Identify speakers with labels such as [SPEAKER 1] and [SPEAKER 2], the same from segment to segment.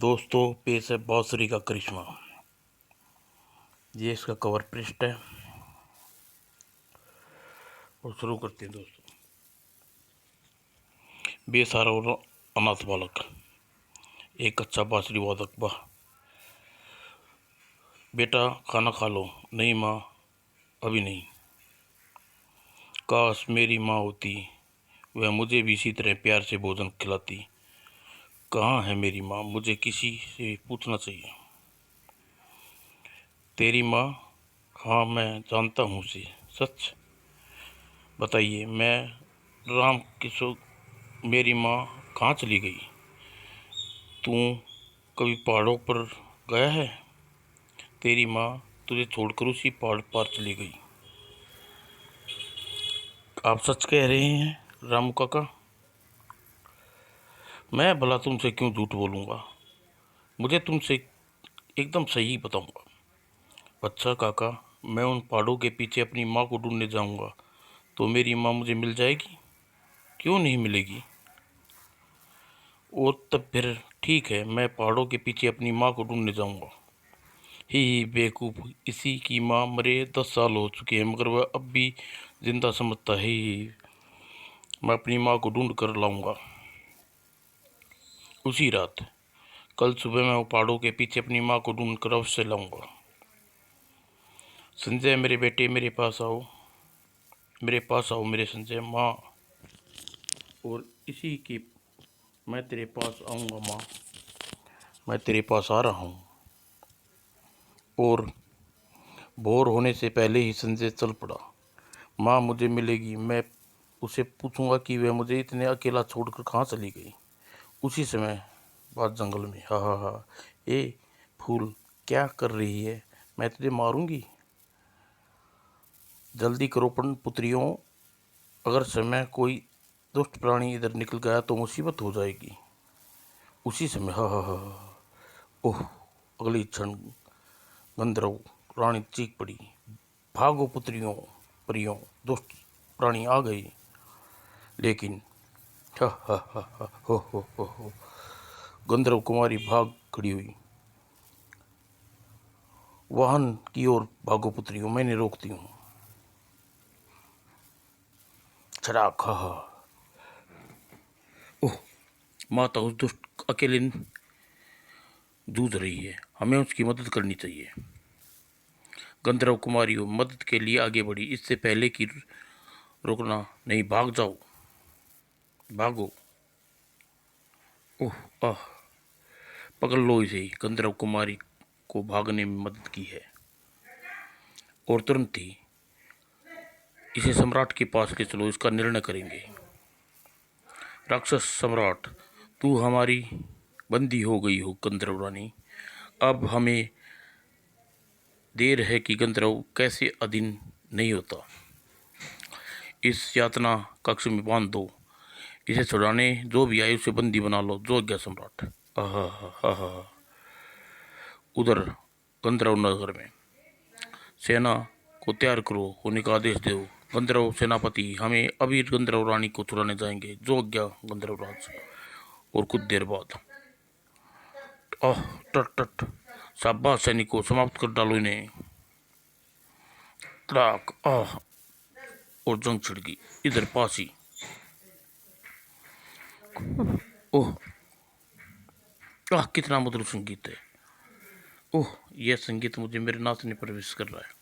[SPEAKER 1] दोस्तों, पेश है बांसुरी का करिश्मा। ये इसका कवर पृष्ठ है और शुरू करते हैं दोस्तों। बेसहारा और अनाथ बालक, एक अच्छा बांसुरी वादक। वाह बेटा, खाना खा लो। नहीं माँ, अभी नहीं। काश मेरी माँ होती, वह मुझे भी इसी तरह प्यार से भोजन खिलाती। कहाँ है मेरी माँ, मुझे किसी से पूछना चाहिए। तेरी माँ? हाँ, मैं जानता हूँ उसे। सच बताइए, मैं राम किशोर, मेरी माँ कहाँ चली गई? तू कभी पहाड़ों पर गया है? तेरी माँ तुझे छोड़कर उसी पहाड़ पार चली गई। आप सच कह रहे हैं रामू काका? मैं भला तुमसे क्यों झूठ बोलूँगा? मुझे तुमसे एकदम सही बताऊँगा। अच्छा काका, मैं उन पहाड़ों के पीछे अपनी माँ को ढूंढने जाऊँगा तो मेरी माँ मुझे मिल जाएगी? क्यों नहीं मिलेगी? और तब फिर ठीक है, मैं पहाड़ों के पीछे अपनी माँ को ढूंढने जाऊँगा। ही बेवकूफ़, इसी की माँ मरे 10 साल हो चुके हैं मगर वह अब भी जिंदा समझता है। ही मैं अपनी माँ को ढूंढ कर लाऊंगा उसी रात। कल सुबह मैं वो पहाड़ों के पीछे अपनी माँ को ढूंढ कर अवश्य लाऊंगा। संजय मेरे बेटे, मेरे पास आओ, मेरे पास आओ मेरे संजय। माँ, और इसी की मैं तेरे पास आऊँगा माँ, मैं तेरे पास आ रहा हूँ। और भोर होने से पहले ही संजय चल पड़ा। माँ मुझे मिलेगी, मैं उसे पूछूंगा कि वह मुझे इतने अकेला छोड़कर कहाँ चली गई। उसी समय बात जंगल में, हा हा हा, ए फूल, क्या कर रही है? मैं तुझे मारूंगी। जल्दी करो पुत्रियों, अगर समय कोई दुष्ट प्राणी इधर निकल गया तो मुसीबत हो जाएगी। उसी समय, हा हा हा, ओह, अगली क्षण गंधर्व रानी चीख पड़ी, भागो पुत्रियों, परियों, दुष्ट प्राणी आ गई। लेकिन हा हा हा हा, हो, गंधर्व कुमारी भाग खड़ी हुई। वाहन की ओर भागो पुत्रियों, मैंने रोकती हूँ। छड़ाक, हा हा, ओह, माता उस दुष्ट अकेले जूझ रही है, हमें उसकी मदद करनी चाहिए। गंधर्व कुमारियों मदद के लिए आगे बढ़ी। इससे पहले कि रुकना नहीं, भाग जाओ, भागो। ओह आह, पकड़ लो इसे। गंधर्व कुमारी को भागने में मदद की है और तुरंत ही इसे सम्राट के पास ले चलो, इसका निर्णय करेंगे। राक्षस सम्राट, तू हमारी बंदी हो गई हो गंधर्व रानी। अब हमें देर है कि गंधर्व कैसे अधीन नहीं होता। इस यातना कक्ष में बांध दो, इसे छुड़ाने जो भी आए उसे बंदी बना लो। जो आज्ञा सम्राट। आहा हा हा। उधर गंधर्व नगर में सेना को तैयार करो, होने का आदेश दो। गंधर्व सेनापति, हमें अभी गंधर्व रानी को छुड़ाने जाएंगे। जो आज्ञा गंधर्व राज। और कुछ देर बाद, आह, टट टट, शाबाश सैनिकों, समाप्त कर डालो इन्हें। तड़ाक, आह, और जंग छिड़ गई। इधर पास ही, ओह, आह, कितना मधुर संगीत है। ओह, यह संगीत मुझे मेरे नाचने पर विश कर रहा है।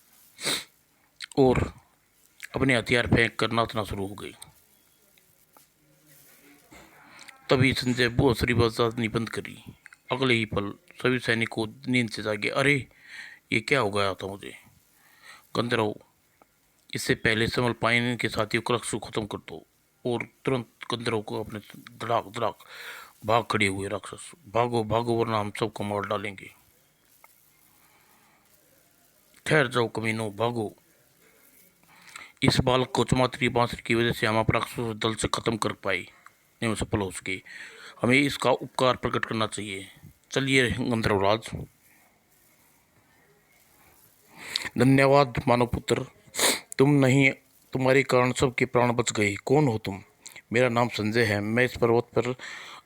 [SPEAKER 1] और अपने हथियार फेंक कर नाचना शुरू हो गई। तभी संजय बुआसुरी बजानी बंद करी। अगले ही पल सभी सैनिकों नींद से जागे। अरे, ये क्या हो गया था मुझे? गंधर्व, इससे पहले समल पाइन के साथियों का रक्ष खत्म कर दो। और तुरंत गंधर्व को अपने धड़ाक धड़ाक भाग खड़े हुए राक्षस। भागो भागो, वरना हम सबको मार डालेंगे। ठहर जाओ कमीनों, भागो। इस बालक को चमात्री बांसुरी की वजह से हम अपना राक्षस दल से खत्म कर पाए, नहीं सफल हो सके। हमें इसका उपकार प्रकट करना चाहिए। चलिए गंधर्वराज। धन्यवाद मानव पुत्र, तुम नहीं, तुम्हारे कारण सबके प्राण बच गए। कौन हो तुम? मेरा नाम संजय है। मैं इस पर्वत पर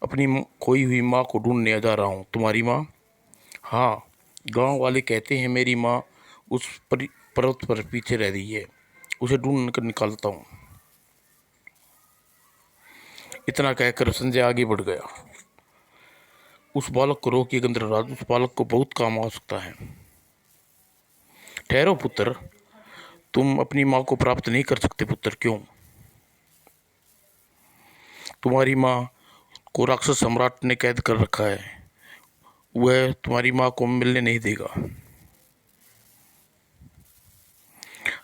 [SPEAKER 1] अपनी खोई हुई माँ को ढूंढने जा रहा हूँ। तुम्हारी माँ? हाँ, गांव वाले कहते हैं मेरी माँ उस पर्वत पर पीछे रह रही है। उसे ढूंढ कर निकालता हूँ। इतना कहकर संजय आगे बढ़ गया। उस बालक को रोकिए गंधर्वराज, उस बालक को बहुत काम आ सकता है। ठहरो पुत्र, तुम अपनी माँ को प्राप्त नहीं कर सकते पुत्र। क्यों? तुम्हारी माँ को राक्षस सम्राट ने कैद कर रखा है। वह तुम्हारी माँ को मिलने नहीं देगा।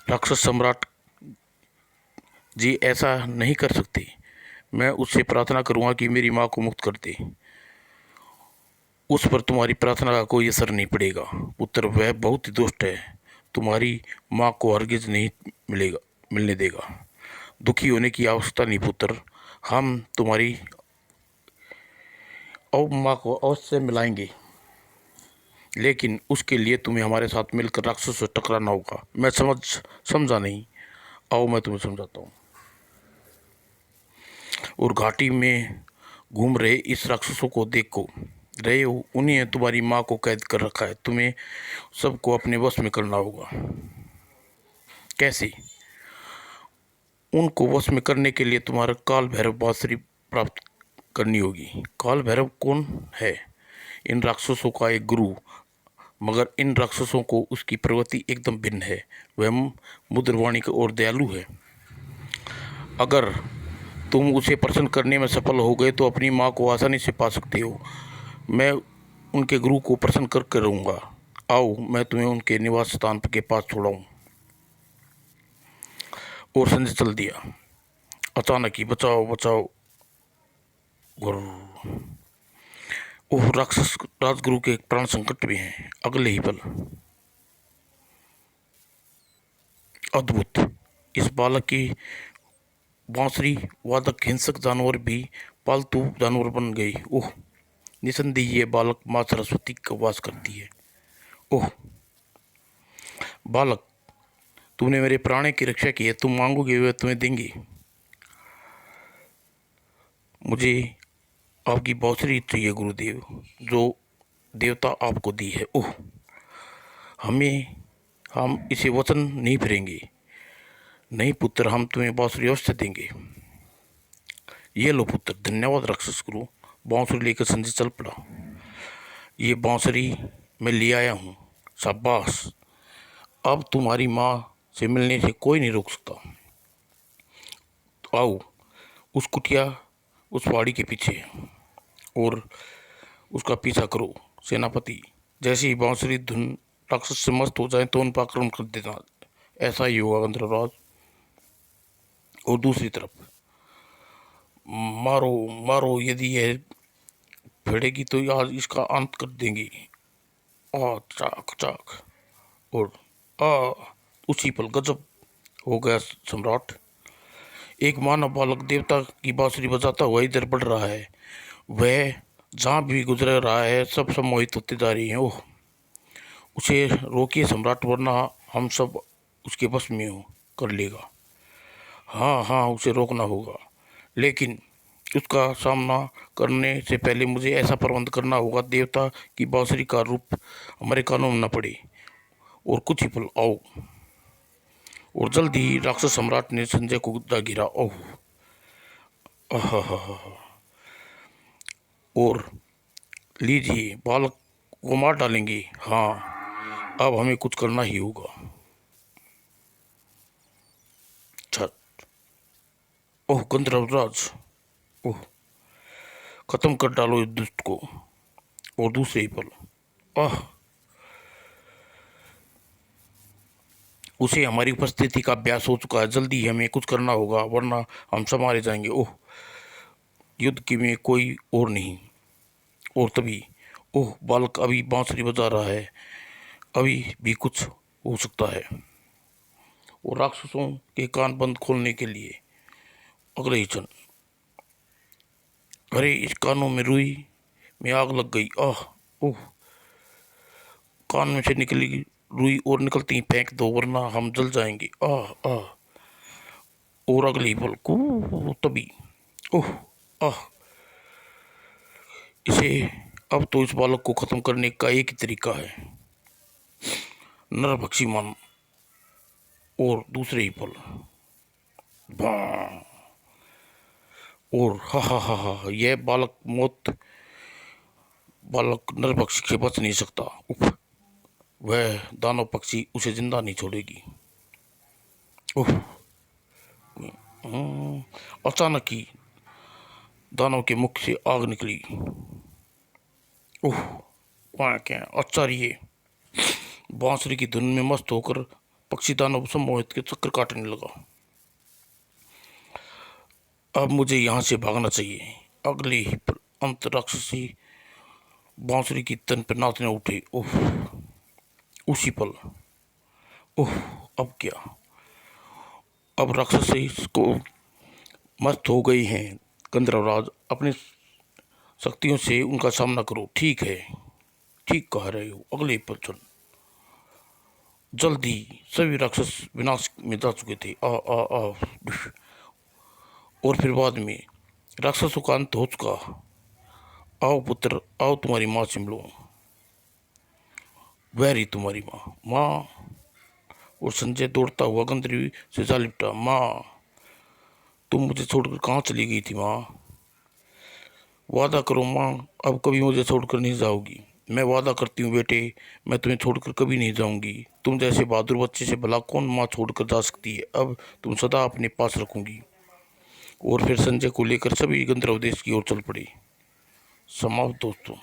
[SPEAKER 1] राक्षस सम्राट जी ऐसा नहीं कर सकते। मैं उससे प्रार्थना करूँगा कि मेरी माँ को मुक्त कर दे। उस पर तुम्हारी प्रार्थना का कोई असर नहीं पड़ेगा पुत्र। वह बहुत ही दुष्ट है। तुम्हारी माँ को हरगिज नहीं मिलने देगा। दुखी होने की आवश्यकता नहीं पुत्र। हम तुम्हारी और माँ को अवश्य मिलाएंगे, लेकिन उसके लिए तुम्हें हमारे साथ मिलकर राक्षसों से टकराना होगा। मैं समझा नहीं। आओ मैं तुम्हें समझाता हूँ। और घाटी में घूम रहे इस राक्षसों को देखो रहे हो, उन्हीं ने तुम्हारी माँ को कैद कर रखा है। तुम्हें सबको अपने वश में करना होगा। कैसे? उनको वश में करने के लिए तुम्हारा काल भैरव बांसुरी प्राप्त करनी होगी। काल भैरव कौन है? इन राक्षसों का एक गुरु, मगर इन राक्षसों को उसकी प्रवृत्ति एकदम भिन्न है। वह मुद्रवाणी और दयालु है। अगर तुम उसे प्रसन्न करने में सफल हो गए तो अपनी माँ को आसानी से पा सकते हो। मैं उनके गुरु को प्रसन्न करके रहूँगा। आओ मैं तुम्हें उनके निवास स्थान के पास छोड़ाऊँ। और संजय चल दिया। अचानक ही बचाओ बचाओ, ओह राक्षस राजगुरु के प्राण संकट में हैं। अगले ही पल अद्भुत, इस बालक की बांसुरी वादक हिंसक जानवर भी पालतू जानवर बन गई। ओह, निसंदेह ये बालक माँ सरस्वती का वास करती है। ओह बालक, तूने मेरे प्राण की रक्षा की है। तुम मांगोगे वे तुम्हें देंगे। मुझे आपकी बांसुरी चाहिए गुरुदेव, जो देवता आपको दी है। ओह, हम इसे वचन नहीं फिरेंगे। नहीं पुत्र, हम तुम्हें बांसुरी अवश्य देंगे। ये लो पुत्र। धन्यवाद राक्षस गुरु। बांसुरी लेकर संजय चल पड़ा। ये बांसुरी मैं ले आया हूँ। शाबाश, अब तुम्हारी माँ से मिलने से कोई नहीं रोक सकता। तो आओ उस कुटिया, उस पहाड़ी के पीछे, और उसका पीछा करो। सेनापति, जैसे ही बांसुरी धुन राक्षस से मस्त हो जाए तो उन पर आक्रमण कर देना। ऐसा ही होगा गंधर्वराज। और दूसरी तरफ मारो मारो, यदि यह भिड़ेगी तो आज इसका अंत कर देंगे। आ चाक चाक। और आ उसी पल गजब हो गया सम्राट। एक मानव बालक देवता की बांसुरी बजाता हुआ इधर बढ़ रहा है। वह जहाँ भी गुजर रहा है सब सम्मोहित होते जा रही हैं। ओह, उसे रोकिए सम्राट, वरना हम सब उसके बस में हो कर लेगा। हाँ हाँ, उसे रोकना होगा, लेकिन उसका सामना करने से पहले मुझे ऐसा प्रबंध करना होगा देवता की बांसुरी का रूप हमारे कानों में न पड़े। और कुछ ही पल आओ। और जल्दी ही राक्षस सम्राट ने संजय को जा गिरा। ओह, आहा, और लीजिए, बालक को मार डालेंगे। हाँ, अब हमें कुछ करना ही होगा। छत। ओह गंधर्वराज, ओह, खत्म कर डालो इस दुष्ट को। और दूसरे ही पल आह, उसे हमारी उपस्थिति का अभ्यास हो चुका है। जल्दी हमें कुछ करना होगा, वरना हम सब मारे जाएंगे। ओह, युद्ध की में कोई और नहीं। और तभी ओह, बालक अभी बांसुरी बजा रहा है। अभी भी कुछ हो सकता है। और राक्षसों के कान बंद खोलने के लिए अगले ही क्षण, अरे इस कानों में रुई में आग लग गई। आह, ओह, कान में से निकली रुई और निकलती ही फेंक दो, वरना हम जल जाएंगे। आह आह। और अगले ही पल को तभी ओह, आह, इसे अब तो इस बालक को खत्म करने का एक ही तरीका है, नरभक्षी मन और दूसरे ही पल। वाह! और हा हा हा हा, यह बालक नरभक्षी से बच नहीं सकता। उफ, वह दानव पक्षी उसे जिंदा नहीं छोड़ेगी। उफ, अचानक ही दानव के मुख से आग निकली। उह, वहाँ क्या आश्चर्य! बांसुरी की धुन में मस्त होकर पक्षी दानव सम्मोहित के चक्कर काटने लगा। अब मुझे यहाँ से भागना चाहिए। अगले ही पल अंत राक्षसी बांसुरी की तन पर नाचने उठे। उफ, उसी पल। उफ, अब क्या? अब राक्षसी को मस्त हो गई हैं। गंधर्वराज, अपनी शक्तियों से उनका सामना करो। ठीक है, ठीक कह रहे हो। अगले पल चल जल्दी सभी राक्षस विनाश में जा चुके थे। आ आ आ डिश। और फिर बाद में राक्षसों का अंत हो चुका। आओ पुत्र, आओ तुम्हारी माँ से मिलो। वह रही तुम्हारी माँ। माँ। और संजय दौड़ता हुआ गंधर्वी से जा लिपटा। माँ, तुम मुझे छोड़कर कहाँ चली गई थी माँ? वादा करो माँ, अब कभी मुझे छोड़कर नहीं जाओगी। मैं वादा करती हूँ बेटे, मैं तुम्हें छोड़कर कभी नहीं जाऊंगी। तुम जैसे बहादुर बच्चे से भला कौन माँ छोड़कर जा सकती है। अब तुम सदा अपने पास रखूंगी। और फिर संजय को लेकर सभी गंधर्व देश की ओर चल पड़े। समाप्त दोस्तों।